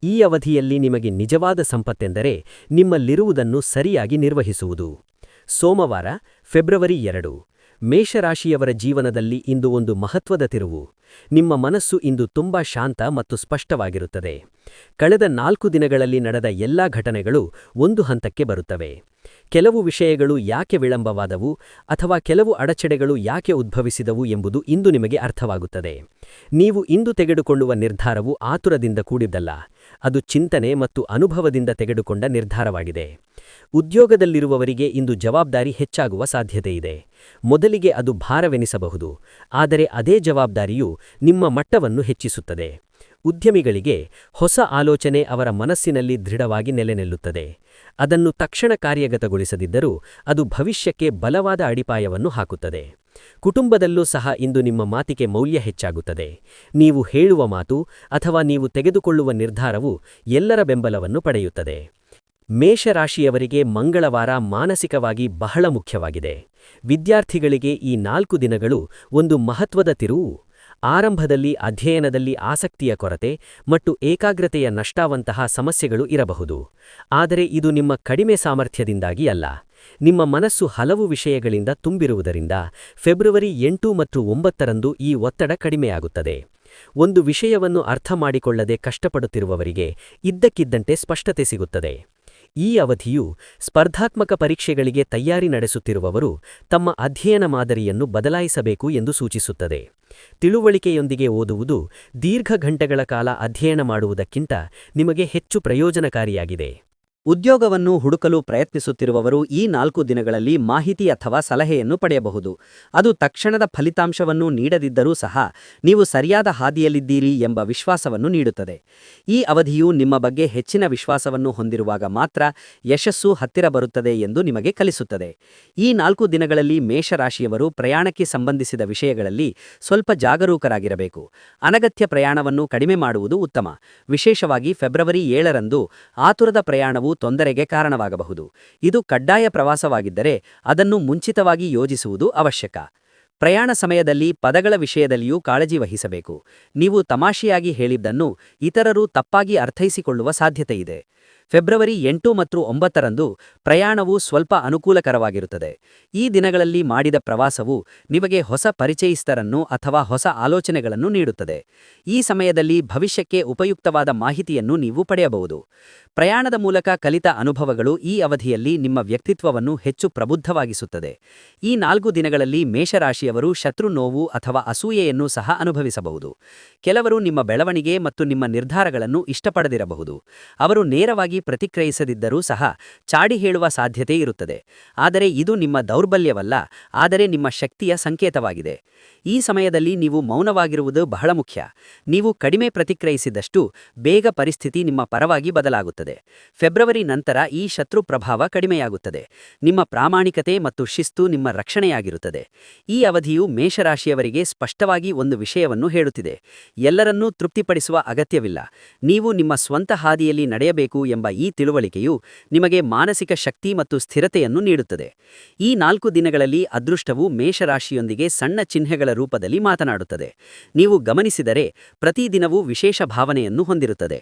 ಈ ಅವಧಿಯಲ್ಲಿ ನಿಮಗೆ ನಿಜವಾದ ಸಂಪತ್ತೆಂದರೆ ನಿಮ್ಮಲ್ಲಿರುವುದನ್ನು ಸರಿಯಾಗಿ ನಿರ್ವಹಿಸುವುದು. ಸೋಮವಾರ, ಫೆಬ್ರವರಿ 2. ಮೇಷರಾಶಿಯವರ ಜೀವನದಲ್ಲಿ ಇಂದು ಒಂದು ಮಹತ್ವದ ತಿರುವು. ನಿಮ್ಮ ಮನಸ್ಸು ಇಂದು ತುಂಬಾ ಶಾಂತ ಮತ್ತು ಸ್ಪಷ್ಟವಾಗಿರುತ್ತದೆ. ಕಳೆದ 4 ದಿನಗಳಲ್ಲಿ ನಡೆದ ಎಲ್ಲಾ ಘಟನೆಗಳು ಒಂದು ಹಂತಕ್ಕೆ ಬರುತ್ತವೆ. ಕೆಲವು ವಿಷಯಗಳು ಯಾಕೆ ವಿಳಂಬವಾದವು ಅಥವಾ ಕೆಲವು ಅಡಚಣೆಗಳು ಯಾಕೆ ಉದ್ಭವಿಸಿದವು ಎಂಬುದು ಇಂದು ನಿಮಗೆ ಅರ್ಥವಾಗುತ್ತದೆ. ನೀವು ಇಂದು ತೆಗೆದುಕೊಳ್ಳುವ ನಿರ್ಧಾರವು ಆತುರದಿಂದ ಕೂಡಿದ್ದಲ್ಲ, ಅದು ಚಿಂತನೆ ಮತ್ತು ಅನುಭವದಿಂದ ತೆಗೆದುಕೊಂಡ ನಿರ್ಧಾರವಾಗಿದೆ. ಉದ್ಯೋಗದಲ್ಲಿರುವವರಿಗೆ ಇಂದು ಜವಾಬ್ದಾರಿ ಹೆಚ್ಚಾಗುವ ಸಾಧ್ಯತೆಯಿದೆ. ಮೊದಲಿಗೆ ಅದು ಭಾರವೆನಿಸಬಹುದು, ಆದರೆ ಅದೇ ಜವಾಬ್ದಾರಿಯು ನಿಮ್ಮ ಮಟ್ಟವನ್ನು ಹೆಚ್ಚಿಸುತ್ತದೆ. ಉದ್ಯಮಿಗಳಿಗೆ ಹೊಸ ಆಲೋಚನೆ ಅವರ ಮನಸ್ಸಿನಲ್ಲಿ ದೃಢವಾಗಿ ನೆಲೆನಿಲ್ಲುತ್ತದೆ. ಅದನ್ನು ತಕ್ಷಣ ಕಾರ್ಯಗತಗೊಳಿಸದಿದ್ದರೂ ಅದು ಭವಿಷ್ಯಕ್ಕೆ ಬಲವಾದ ಅಡಿಪಾಯವನ್ನು ಹಾಕುತ್ತದೆ. ಕುಟುಂಬದಲ್ಲೂ ಸಹ ಇಂದು ನಿಮ್ಮ ಮಾತಿಗೆ ಮೌಲ್ಯ ಹೆಚ್ಚಾಗುತ್ತದೆ. ನೀವು ಹೇಳುವ ಮಾತು ಅಥವಾ ನೀವು ತೆಗೆದುಕೊಳ್ಳುವ ನಿರ್ಧಾರವು ಎಲ್ಲರ ಬೆಂಬಲವನ್ನು ಪಡೆಯುತ್ತದೆ. ಮೇಷರಾಶಿಯವರಿಗೆ ಮಂಗಳವಾರ ಮಾನಸಿಕವಾಗಿ ಬಹಳ ಮುಖ್ಯವಾಗಿದೆ. ವಿದ್ಯಾರ್ಥಿಗಳಿಗೆ ಈ 4 ದಿನಗಳು ಒಂದು ಮಹತ್ವದ ತಿರುವು. ಆರಂಭದಲ್ಲಿ ಅಧ್ಯಯನದಲ್ಲಿ ಆಸಕ್ತಿಯ ಕೊರತೆ ಮತ್ತು ಏಕಾಗ್ರತೆಯ ನಷ್ಟವಂತಹ ಸಮಸ್ಯೆಗಳು ಇರಬಹುದು. ಆದರೆ ಇದು ನಿಮ್ಮ ಕಡಿಮೆ ಸಾಮರ್ಥ್ಯದಿಂದಾಗಿ ಅಲ್ಲ, ನಿಮ್ಮ ಮನಸ್ಸು ಹಲವು ವಿಷಯಗಳಿಂದ ತುಂಬಿರುವುದರಿಂದ ಫೆಬ್ರವರಿ 8 ಮತ್ತು 9ರಂದು ಈ ಒತ್ತಡ ಕಡಿಮೆಯಾಗುತ್ತದೆ. ಒಂದು ವಿಷಯವನ್ನು ಅರ್ಥ ಮಾಡಿಕೊಳ್ಳದೆ ಕಷ್ಟಪಡುತ್ತಿರುವವರಿಗೆ ಇದ್ದಕ್ಕಿದ್ದಂತೆ ಸ್ಪಷ್ಟತೆ ಸಿಗುತ್ತದೆ. ಈ ಅವಧಿಯು ಸ್ಪರ್ಧಾತ್ಮಕ ಪರೀಕ್ಷೆಗಳಿಗೆ ತಯಾರಿ ನಡೆಸುತ್ತಿರುವವರು ತಮ್ಮ ಅಧ್ಯಯನ ಮಾದರಿಯನ್ನು ಬದಲಾಯಿಸಬೇಕು ಎಂದು ಸೂಚಿಸುತ್ತದೆ. ತಿಳುವಳಿಕೆಯೊಂದಿಗೆ ಓದುವುದು ದೀರ್ಘ ಗಂಟೆಗಳ ಕಾಲ ಅಧ್ಯಯನ ಮಾಡುವುದಕ್ಕಿಂತ ನಿಮಗೆ ಹೆಚ್ಚು ಪ್ರಯೋಜನಕಾರಿಯಾಗಿದೆ. ಉದ್ಯೋಗವನ್ನು ಹುಡುಕಲು ಪ್ರಯತ್ನಿಸುತ್ತಿರುವವರು ಈ 4 ದಿನಗಳಲ್ಲಿ ಮಾಹಿತಿ ಅಥವಾ ಸಲಹೆಯನ್ನು ಪಡೆಯಬಹುದು. ಅದು ತಕ್ಷಣದ ಫಲಿತಾಂಶವನ್ನು ನೀಡದಿದ್ದರೂ ಸಹ ನೀವು ಸರಿಯಾದ ಹಾದಿಯಲ್ಲಿದ್ದೀರಿ ಎಂಬ ವಿಶ್ವಾಸವನ್ನು ನೀಡುತ್ತದೆ. ಈ ಅವಧಿಯು ನಿಮ್ಮ ಬಗ್ಗೆ ಹೆಚ್ಚಿನ ವಿಶ್ವಾಸವನ್ನು ಹೊಂದಿರುವಾಗ ಮಾತ್ರ ಯಶಸ್ಸು ಹತ್ತಿರ ಬರುತ್ತದೆ ಎಂದು ನಿಮಗೆ ಕಲಿಸುತ್ತದೆ. ಈ 4 ದಿನಗಳಲ್ಲಿ ಮೇಷರಾಶಿಯವರು ಪ್ರಯಾಣಕ್ಕೆ ಸಂಬಂಧಿಸಿದ ವಿಷಯಗಳಲ್ಲಿ ಸ್ವಲ್ಪ ಜಾಗರೂಕರಾಗಿರಬೇಕು. ಅನಗತ್ಯ ಪ್ರಯಾಣವನ್ನು ಕಡಿಮೆ ಮಾಡುವುದು ಉತ್ತಮ. ವಿಶೇಷವಾಗಿ ಫೆಬ್ರವರಿ 7ರಂದು ಆತುರದ ಪ್ರಯಾಣವು ತೊಂದರೆಗೆ ಕಾರಣವಾಗಬಹುದು. ಇದು ಕಡ್ಡಾಯ ಪ್ರವಾಸವಾಗಿದ್ದರೆ ಅದನ್ನು ಮುಂಚಿತವಾಗಿ ಯೋಜಿಸುವುದು ಅವಶ್ಯಕ. ಪ್ರಯಾಣ ಸಮಯದಲ್ಲಿ ಪದಗಳ ವಿಷಯದಲ್ಲಿಯೂ ಕಾಳಜಿ ವಹಿಸಬೇಕು. ನೀವು ತಮಾಷೆಯಾಗಿ ಹೇಳಿದ್ದನ್ನು ಇತರರು ತಪ್ಪಾಗಿ ಅರ್ಥೈಸಿಕೊಳ್ಳುವ ಸಾಧ್ಯತೆಯಿದೆ. ಫೆಬ್ರವರಿ 8 ಮತ್ತು 9ರಂದು ಪ್ರಯಾಣವು ಸ್ವಲ್ಪ ಅನುಕೂಲಕರವಾಗಿರುತ್ತದೆ. ಈ ದಿನಗಳಲ್ಲಿ ಮಾಡಿದ ಪ್ರವಾಸವು ನಿಮಗೆ ಹೊಸ ಪರಿಚಯಿಸ್ತರನ್ನು ಅಥವಾ ಹೊಸ ಆಲೋಚನೆಗಳನ್ನು ನೀಡುತ್ತದೆ. ಈ ಸಮಯದಲ್ಲಿ ಭವಿಷ್ಯಕ್ಕೆ ಉಪಯುಕ್ತವಾದ ಮಾಹಿತಿಯನ್ನು ನೀವು ಪಡೆಯಬಹುದು. ಪ್ರಯಾಣದ ಮೂಲಕ ಕಲಿತ ಅನುಭವಗಳು ಈ ಅವಧಿಯಲ್ಲಿ ನಿಮ್ಮ ವ್ಯಕ್ತಿತ್ವವನ್ನು ಹೆಚ್ಚು ಪ್ರಬುದ್ಧವಾಗಿಸುತ್ತದೆ. ಈ 4 ದಿನಗಳಲ್ಲಿ ಮೇಷರಾಶಿಯವರು ಶತ್ರು ನೋವು ಅಥವಾ ಅಸೂಯೆಯನ್ನು ಸಹ ಅನುಭವಿಸಬಹುದು. ಕೆಲವರು ನಿಮ್ಮ ಬೆಳವಣಿಗೆ ಮತ್ತು ನಿಮ್ಮ ನಿರ್ಧಾರಗಳನ್ನು ಇಷ್ಟಪಡದಿರಬಹುದು. ಅವರು ನೇರವಾಗಿ ಪ್ರತಿಕ್ರಿಯಿಸದಿದ್ದರೂ ಸಹ ಚಾಡಿ ಹೇಳುವ ಸಾಧ್ಯತೆ ಇರುತ್ತದೆ. ಆದರೆ ಇದು ನಿಮ್ಮ ದೌರ್ಬಲ್ಯವಲ್ಲ, ಆದರೆ ನಿಮ್ಮ ಶಕ್ತಿಯ ಸಂಕೇತವಾಗಿದೆ. ಈ ಸಮಯದಲ್ಲಿ ನೀವು ಮೌನವಾಗಿರುವುದು ಬಹಳ ಮುಖ್ಯ. ನೀವು ಕಡಿಮೆ ಪ್ರತಿಕ್ರಿಯಿಸಿದಷ್ಟು ಬೇಗ ಪರಿಸ್ಥಿತಿ ನಿಮ್ಮ ಪರವಾಗಿ ಬದಲಾಗುತ್ತದೆ. ಫೆಬ್ರವರಿ ನಂತರ ಈ ಶತ್ರು ಪ್ರಭಾವ ಕಡಿಮೆಯಾಗುತ್ತದೆ. ನಿಮ್ಮ ಪ್ರಾಮಾಣಿಕತೆ ಮತ್ತು ಶಿಸ್ತು ನಿಮ್ಮ ರಕ್ಷಣೆಯಾಗಿರುತ್ತದೆ. ಈ ಅವಧಿಯು ಮೇಷರಾಶಿಯವರಿಗೆ ಸ್ಪಷ್ಟವಾಗಿ ಒಂದು ವಿಷಯವನ್ನು ಹೇಳುತ್ತಿದೆ: ಎಲ್ಲರನ್ನೂ ತೃಪ್ತಿಪಡಿಸುವ ಅಗತ್ಯವಿಲ್ಲ. ನೀವು ನಿಮ್ಮ ಸ್ವಂತ ಹಾದಿಯಲ್ಲಿ ನಡೆಯಬೇಕು ಎಂಬ ಈ ತಿಳುವಳಿಕೆಯು ನಿಮಗೆ ಮಾನಸಿಕ ಶಕ್ತಿ ಮತ್ತು ಸ್ಥಿರತೆಯನ್ನು ನೀಡುತ್ತದೆ. ಈ 4 ದಿನಗಳಲ್ಲಿ ಅದೃಷ್ಟವು ಮೇಷರಾಶಿಯೊಂದಿಗೆ ಸಣ್ಣ ಚಿಹ್ನೆಗಳ ರೂಪದಲ್ಲಿ ಮಾತನಾಡುತ್ತದೆ. ನೀವು ಗಮನಿಸಿದರೆ ಪ್ರತಿದಿನವೂ ವಿಶೇಷ ಭಾವನೆಯನ್ನು ಹೊಂದಿರುತ್ತದೆ.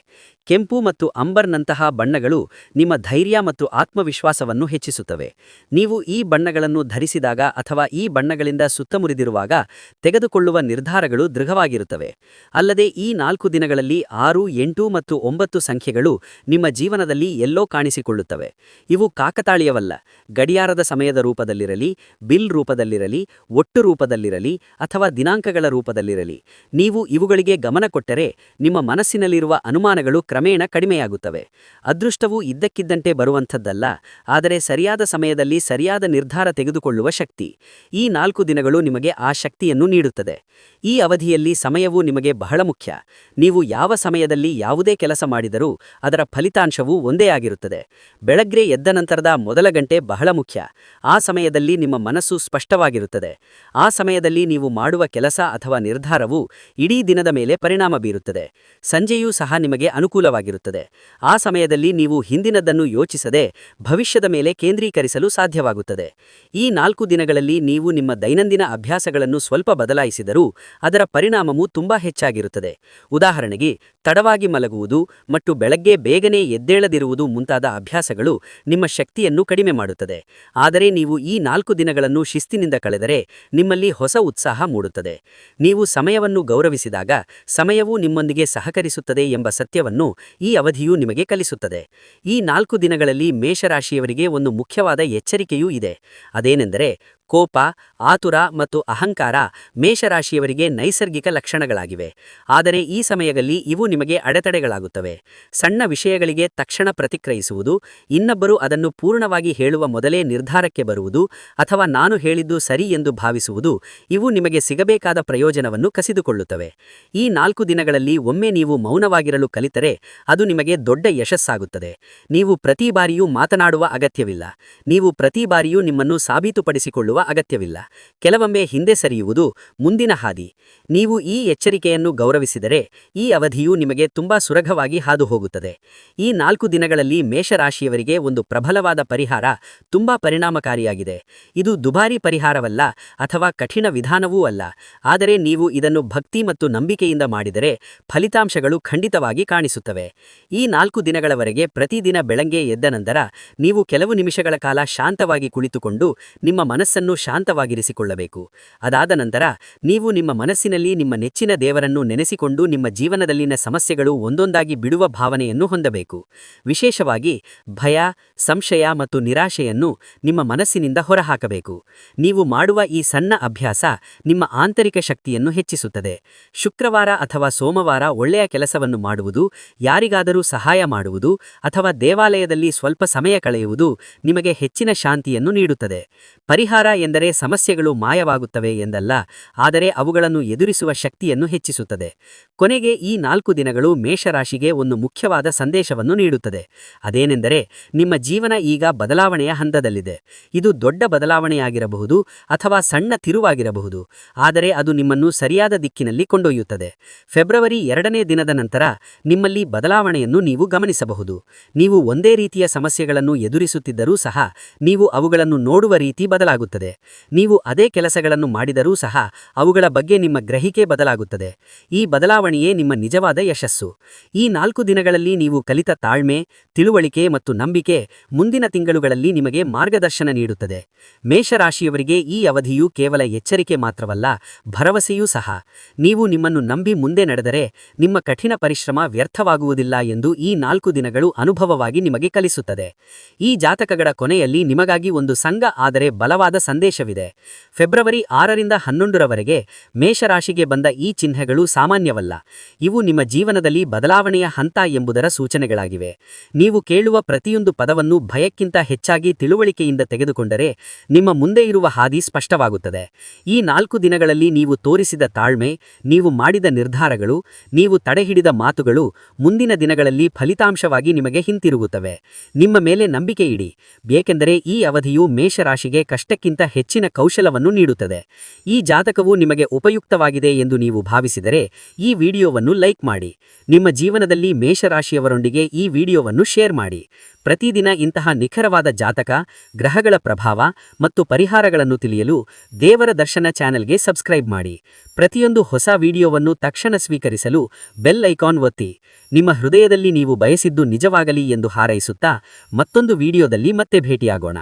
ಕೆಂಪು ಮತ್ತು ಅಂಬರ್ನಂತಹ ಬಣ್ಣಗಳು ನಿಮ್ಮ ಧೈರ್ಯ ಮತ್ತು ಆತ್ಮವಿಶ್ವಾಸವನ್ನು ಹೆಚ್ಚಿಸುತ್ತವೆ. ನೀವು ಈ ಬಣ್ಣಗಳನ್ನು ಧರಿಸಿದಾಗ ಅಥವಾ ಈ ಬಣ್ಣಗಳಿಂದ ಸುತ್ತಮುರಿದಿರುವಾಗ ತೆಗೆದುಕೊಳ್ಳುವ ನಿರ್ಧಾರಗಳು ದೃಢವಾಗಿರುತ್ತವೆ. ಅಲ್ಲದೆ ಈ 4 ದಿನಗಳಲ್ಲಿ 6, 8 ಮತ್ತು 9 ಸಂಖ್ಯೆಗಳು ನಿಮ್ಮ ಜೀವನದಲ್ಲಿ ಎಲ್ಲೋ ಕಾಣಿಸಿಕೊಳ್ಳುತ್ತವೆ. ಇವು ಕಾಕತಾಳೀಯವಲ್ಲ. ಗಡಿಯಾರದ ಸಮಯದ ರೂಪದಲ್ಲಿರಲಿ, ಬಿಲ್ ರೂಪದಲ್ಲಿರಲಿ, ಒಟ್ಟು ರೂಪದಲ್ಲಿರಲಿ ಅಥವಾ ದಿನಾಂಕಗಳ ರೂಪದಲ್ಲಿರಲಿ, ನೀವು ಇವುಗಳಿಗೆ ಗಮನ ಕೊಟ್ಟರೆ ನಿಮ್ಮ ಮನಸ್ಸಿನಲ್ಲಿರುವ ಅನುಮಾನಗಳು ಕ್ರಮೇಣ ಕಡಿಮೆಯಾಗುತ್ತವೆ. ಅದೃಷ್ಟವು ಇದ್ದಕ್ಕಿದ್ದಂತೆ ಬರುವಂಥದ್ದಲ್ಲ, ಆದರೆ ಸರಿಯಾದ ಸಮಯದಲ್ಲಿ ಸರಿಯಾದ ನಿರ್ಧಾರ ತೆಗೆದುಕೊಳ್ಳುವ ಶಕ್ತಿ. ಈ 4 ದಿನಗಳು ನಿಮಗೆ ಆ ಶಕ್ತಿಯನ್ನು ನೀಡುತ್ತದೆ. ಈ ಅವಧಿಯಲ್ಲಿ ಸಮಯವು ನಿಮಗೆ ಬಹಳ ಮುಖ್ಯ. ನೀವು ಯಾವ ಸಮಯದಲ್ಲಿ ಯಾವುದೇ ಕೆಲಸ ಮಾಡಿದರೂ ಅದರ ಫಲಿತಾಂಶವೂ ಒಂದೇ ಆಗಿರುತ್ತದೆ. ಬೆಳಗ್ಗೆ ಎದ್ದ ನಂತರದ ಮೊದಲ ಗಂಟೆ ಬಹಳ ಮುಖ್ಯ. ಆ ಸಮಯದಲ್ಲಿ ನಿಮ್ಮ ಮನಸ್ಸು ಸ್ಪಷ್ಟವಾಗಿರುತ್ತದೆ. ಆ ಸಮಯದಲ್ಲಿ ನೀವು ಮಾಡುವ ಕೆಲಸ ಅಥವಾ ನಿರ್ಧಾರವು ಇಡೀ ದಿನದ ಮೇಲೆ ಪರಿಣಾಮ ಬೀರುತ್ತದೆ. ಸಂಜೆಯೂ ಸಹ ನಿಮಗೆ ಅನುಕೂಲವಾಗಿರುತ್ತದೆ. ಆ ಸಮಯದಲ್ಲಿ ನೀವು ಹಿಂದಿನದನ್ನು ಯೋಚಿಸದೆ ಭವಿಷ್ಯದ ಮೇಲೆ ಕೇಂದ್ರೀಕರಿಸಲು ಸಾಧ್ಯವಾಗುತ್ತದೆ. ಈ 4 ದಿನಗಳಲ್ಲಿ ನೀವು ನಿಮ್ಮ ದೈನಂದಿನ ಅಭ್ಯಾಸಗಳನ್ನು ಸ್ವಲ್ಪ ಬದಲಾಯಿಸಿದರೂ ಅದರ ಪರಿಣಾಮವು ತುಂಬಾ ಹೆಚ್ಚಾಗಿರುತ್ತದೆ. ಉದಾಹರಣೆಗೆ, ತಡವಾಗಿ ಮಲಗುವುದು ಮತ್ತು ಬೆಳಗ್ಗೆ ಬೇಗನೆ ಎದ್ದೇಳದಿರುವುದು ಮುಂತಾದ ಅಭ್ಯಾಸಗಳು ನಿಮ್ಮ ಶಕ್ತಿಯನ್ನು ಕಡಿಮೆ ಮಾಡುತ್ತದೆ. ಆದರೆ ನೀವು ಈ 4 ದಿನಗಳನ್ನು ಶಿಸ್ತಿನಿಂದ ಕಳೆದರೆ ನಿಮ್ಮಲ್ಲಿ ಹೊಸ ಉತ್ಸಾಹ ಮೂಡುತ್ತದೆ. ನೀವು ಸಮಯವನ್ನು ಗೌರವಿಸಿದಾಗ ಸಮಯವೂ ನಿಮ್ಮೊಂದಿಗೆ ಸಹಕರಿಸುತ್ತದೆ ಎಂಬ ಸತ್ಯವನ್ನು ಈ ಅವಧಿಯು ನಿಮಗೆ ಕಲಿಸುತ್ತದೆ. ಈ 4 ದಿನಗಳಲ್ಲಿ ಮೇಷರಾಶಿಯವರಿಗೆ ಒಂದು ಮುಖ್ಯವಾದ ಎಚ್ಚರಿಕೆಯೂ ಇದೆ. ಅದೇನೆಂದರೆ, ಕೋಪ, ಆತುರ ಮತ್ತು ಅಹಂಕಾರ ಮೇಷರಾಶಿಯವರಿಗೆ ನೈಸರ್ಗಿಕ ಲಕ್ಷಣಗಳಾಗಿವೆ. ಆದರೆ ಈ ಸಮಯದಲ್ಲಿ ಇವು ನಿಮಗೆ ಅಡೆತಡೆಗಳಾಗುತ್ತವೆ. ಸಣ್ಣ ವಿಷಯಗಳಿಗೆ ತಕ್ಷಣ ಪ್ರತಿಕ್ರಿಯಿಸುವುದು, ಇನ್ನೊಬ್ಬರು ಅದನ್ನು ಪೂರ್ಣವಾಗಿ ಹೇಳುವ ಮೊದಲೇ ನಿರ್ಧಾರಕ್ಕೆ ಬರುವುದು ಅಥವಾ ನಾನು ಹೇಳಿದ್ದು ಸರಿ ಎಂದು ಭಾವಿಸುವುದು, ಇವು ನಿಮಗೆ ಸಿಗಬೇಕಾದ ಪ್ರಯೋಜನವನ್ನು ಕಸಿದುಕೊಳ್ಳುತ್ತವೆ. ಈ 4 ದಿನಗಳಲ್ಲಿ ಒಮ್ಮೆ ನೀವು ಮೌನವಾಗಿರಲು ಕಲಿತರೆ ಅದು ನಿಮಗೆ ದೊಡ್ಡ ಯಶಸ್ಸಾಗುತ್ತದೆ. ನೀವು ಪ್ರತಿ ಬಾರಿಯೂ ಮಾತನಾಡುವ ಅಗತ್ಯವಿಲ್ಲ. ನೀವು ಪ್ರತಿ ಬಾರಿಯೂ ನಿಮ್ಮನ್ನು ಸಾಬೀತುಪಡಿಸಿಕೊಳ್ಳುವ ಅಗತ್ಯವಿಲ್ಲ. ಕೆಲವೊಮ್ಮೆ ಹಿಂದೆ ಸರಿಯುವುದು ಮುಂದಿನ ಹಾದಿ. ನೀವು ಈ ಎಚ್ಚರಿಕೆಯನ್ನು ಗೌರವಿಸಿದರೆ ಈ ಅವಧಿಯು ನಿಮಗೆ ತುಂಬಾ ಸುಲಭವಾಗಿ ಹಾದು ಹೋಗುತ್ತದೆ. ಈ 4 ದಿನಗಳಲ್ಲಿ ಮೇಷರಾಶಿಯವರಿಗೆ ಒಂದು ಪ್ರಬಲವಾದ ಪರಿಹಾರ ತುಂಬಾ ಪರಿಣಾಮಕಾರಿಯಾಗಿದೆ. ಇದು ದುಬಾರಿ ಪರಿಹಾರವಲ್ಲ ಅಥವಾ ಕಠಿಣ ವಿಧಾನವೂ ಅಲ್ಲ, ಆದರೆ ನೀವು ಇದನ್ನು ಭಕ್ತಿ ಮತ್ತು ನಂಬಿಕೆಯಿಂದ ಮಾಡಿದರೆ ಫಲಿತಾಂಶಗಳು ಖಂಡಿತವಾಗಿ ಕಾಣಿಸುತ್ತವೆ. ಈ 4 ದಿನಗಳವರೆಗೆ ಪ್ರತಿದಿನ ಬೆಳಗ್ಗೆ ಎದ್ದ ನಂತರ ನೀವು ಕೆಲವು ನಿಮಿಷಗಳ ಕಾಲ ಶಾಂತವಾಗಿ ಕುಳಿತುಕೊಂಡು ನಿಮ್ಮ ಮನಸ್ಸನ್ನು ಮನಸ್ಸನ್ನು ಶಾಂತವಾಗಿರಿಸಿಕೊಳ್ಳಬೇಕು. ಅದಾದ ನಂತರ ನೀವು ನಿಮ್ಮ ಮನಸ್ಸಿನಲ್ಲಿ ನಿಮ್ಮ ನೆಚ್ಚಿನ ದೇವರನ್ನು ನೆನೆಸಿಕೊಂಡು ನಿಮ್ಮ ಜೀವನದಲ್ಲಿನ ಸಮಸ್ಯೆಗಳು ಒಂದೊಂದಾಗಿ ಬಿಡುವ ಭಾವನೆಯನ್ನು ಹೊಂದಬೇಕು. ವಿಶೇಷವಾಗಿ ಭಯ, ಸಂಶಯ ಮತ್ತು ನಿರಾಶೆಯನ್ನು ನಿಮ್ಮ ಮನಸ್ಸಿನಿಂದ ಹೊರಹಾಕಬೇಕು. ನೀವು ಮಾಡುವ ಈ ಸಣ್ಣ ಅಭ್ಯಾಸ ನಿಮ್ಮ ಆಂತರಿಕ ಶಕ್ತಿಯನ್ನು ಹೆಚ್ಚಿಸುತ್ತದೆ. ಶುಕ್ರವಾರ ಅಥವಾ ಸೋಮವಾರ ಒಳ್ಳೆಯ ಕೆಲಸವನ್ನು ಮಾಡುವುದು, ಯಾರಿಗಾದರೂ ಸಹಾಯ ಮಾಡುವುದು ಅಥವಾ ದೇವಾಲಯದಲ್ಲಿ ಸ್ವಲ್ಪ ಸಮಯ ಕಳೆಯುವುದು ನಿಮಗೆ ಹೆಚ್ಚಿನ ಶಾಂತಿಯನ್ನು ನೀಡುತ್ತದೆ. ಪರಿಹಾರ ಎಂದರೆ ಸಮಸ್ಯೆಗಳು ಮಾಯವಾಗುತ್ತವೆ ಎಂದಲ್ಲ, ಆದರೆ ಅವುಗಳನ್ನು ಎದುರಿಸುವ ಶಕ್ತಿಯನ್ನು ಹೆಚ್ಚಿಸುತ್ತದೆ. ಕೊನೆಗೆ ಈ 4 ದಿನಗಳು ಮೇಷರಾಶಿಗೆ ಒಂದು ಮುಖ್ಯವಾದ ಸಂದೇಶವನ್ನು ನೀಡುತ್ತದೆ. ಅದೇನೆಂದರೆ, ನಿಮ್ಮ ಜೀವನ ಈಗ ಬದಲಾವಣೆಯ ಹಂತದಲ್ಲಿದೆ. ಇದು ದೊಡ್ಡ ಬದಲಾವಣೆಯಾಗಿರಬಹುದು ಅಥವಾ ಸಣ್ಣ ತಿರುವಾಗಿರಬಹುದು, ಆದರೆ ಅದು ನಿಮ್ಮನ್ನು ಸರಿಯಾದ ದಿಕ್ಕಿನಲ್ಲಿ ಕೊಂಡೊಯ್ಯುತ್ತದೆ. ಫೆಬ್ರವರಿ 2ನೇ ದಿನದ ನಂತರ ನಿಮ್ಮಲ್ಲಿ ಬದಲಾವಣೆಯನ್ನು ನೀವು ಗಮನಿಸಬಹುದು. ನೀವು ಒಂದೇ ರೀತಿಯ ಸಮಸ್ಯೆಗಳನ್ನು ಎದುರಿಸುತ್ತಿದ್ದರೂ ಸಹ ನೀವು ಅವುಗಳನ್ನು ನೋಡುವ ರೀತಿ ಬದಲಾಗುತ್ತದೆ. ನೀವು ಅದೇ ಕೆಲಸಗಳನ್ನು ಮಾಡಿದರೂ ಸಹ ಅವುಗಳ ಬಗ್ಗೆ ನಿಮ್ಮ ಗ್ರಹಿಕೆ ಬದಲಾಗುತ್ತದೆ. ಈ ಬದಲಾವಣೆಯೇ ನಿಮ್ಮ ನಿಜವಾದ ಯಶಸ್ಸು. ಈ 4 ದಿನಗಳಲ್ಲಿ ನೀವು ಕಲಿತ ತಾಳ್ಮೆ, ತಿಳುವಳಿಕೆ ಮತ್ತು ನಂಬಿಕೆ ಮುಂದಿನ ತಿಂಗಳುಗಳಲ್ಲಿ ನಿಮಗೆ ಮಾರ್ಗದರ್ಶನ ನೀಡುತ್ತದೆ. ಮೇಷರಾಶಿಯವರಿಗೆ ಈ ಅವಧಿಯು ಕೇವಲ ಎಚ್ಚರಿಕೆ ಮಾತ್ರವಲ್ಲ, ಭರವಸೆಯೂ ಸಹ. ನೀವು ನಿಮ್ಮನ್ನು ನಂಬಿ ಮುಂದೆ ನಡೆದರೆ ನಿಮ್ಮ ಕಠಿಣ ಪರಿಶ್ರಮ ವ್ಯರ್ಥವಾಗುವುದಿಲ್ಲ ಎಂದು ಈ 4 ದಿನಗಳು ಅನುಭವವಾಗಿ ನಿಮಗೆ ಕಲಿಸುತ್ತದೆ. ಈ ಜಾತಕಗಳ ಕೊನೆಯಲ್ಲಿ ನಿಮಗಾಗಿ ಒಂದು ಸಂಘ ಆದರೆ ಬಲವಾದ ಸಂದೇಶವಿದೆ. ಫೆಬ್ರವರಿ 6ರಿಂದ 11ರವರೆಗೆ ಮೇಷರಾಶಿಗೆ ಬಂದ ಈ ಚಿಹ್ನೆಗಳು ಸಾಮಾನ್ಯವಲ್ಲ. ಇವು ನಿಮ್ಮ ಜೀವನದಲ್ಲಿ ಬದಲಾವಣೆಯ ಹಂತ ಎಂಬುದರ ಸೂಚನೆಗಳಾಗಿವೆ. ನೀವು ಕೇಳುವ ಪ್ರತಿಯೊಂದು ಪದವನ್ನು ಭಯಕ್ಕಿಂತ ಹೆಚ್ಚಾಗಿ ತಿಳುವಳಿಕೆಯಿಂದ ತೆಗೆದುಕೊಂಡರೆ ನಿಮ್ಮ ಮುಂದೆ ಇರುವ ಹಾದಿ ಸ್ಪಷ್ಟವಾಗುತ್ತದೆ. ಈ 4 ದಿನಗಳಲ್ಲಿ ನೀವು ತೋರಿಸಿದ ತಾಳ್ಮೆ, ನೀವು ಮಾಡಿದ ನಿರ್ಧಾರಗಳು, ನೀವು ತಡೆಹಿಡಿದ ಮಾತುಗಳು ಮುಂದಿನ ದಿನಗಳಲ್ಲಿ ಫಲಿತಾಂಶವಾಗಿ ನಿಮಗೆ ಹಿಂತಿರುಗುತ್ತವೆ. ನಿಮ್ಮ ಮೇಲೆ ನಂಬಿಕೆ ಇಡಿ, ಏಕೆಂದರೆ ಈ ಅವಧಿಯು ಮೇಷರಾಶಿಗೆ ಕಷ್ಟಕ್ಕಿಂತ ಹೆಚ್ಚಿನ ಕೌಶಲವನ್ನು ನೀಡುತ್ತದೆ. ಈ ಜಾತಕವು ನಿಮಗೆ ಉಪಯುಕ್ತವಾಗಿದೆ ಎಂದು ನೀವು ಭಾವಿಸಿದರೆ ಈ ವಿಡಿಯೋವನ್ನು ಲೈಕ್ ಮಾಡಿ. ನಿಮ್ಮ ಜೀವನದಲ್ಲಿ ಮೇಷರಾಶಿಯವರೊಂದಿಗೆ ಈ ವಿಡಿಯೋವನ್ನು ಶೇರ್ ಮಾಡಿ. ಪ್ರತಿದಿನ ಇಂತಹ ನಿಖರವಾದ ಜಾತಕ, ಗ್ರಹಗಳ ಪ್ರಭಾವ ಮತ್ತು ಪರಿಹಾರಗಳನ್ನು ತಿಳಿಯಲು ದೇವರ ದರ್ಶನ ಚಾನೆಲ್ಗೆ ಸಬ್ಸ್ಕ್ರೈಬ್ ಮಾಡಿ. ಪ್ರತಿಯೊಂದು ಹೊಸ ವಿಡಿಯೋವನ್ನು ತಕ್ಷಣ ಸ್ವೀಕರಿಸಲು ಬೆಲ್ ಐಕಾನ್ ಒತ್ತಿ. ನಿಮ್ಮ ಹೃದಯದಲ್ಲಿ ನೀವು ಬಯಸಿದ್ದು ನಿಜವಾಗಲಿ ಎಂದು ಹಾರೈಸುತ್ತಾ ಮತ್ತೊಂದು ವಿಡಿಯೋದಲ್ಲಿ ಮತ್ತೆ ಭೇಟಿಯಾಗೋಣ.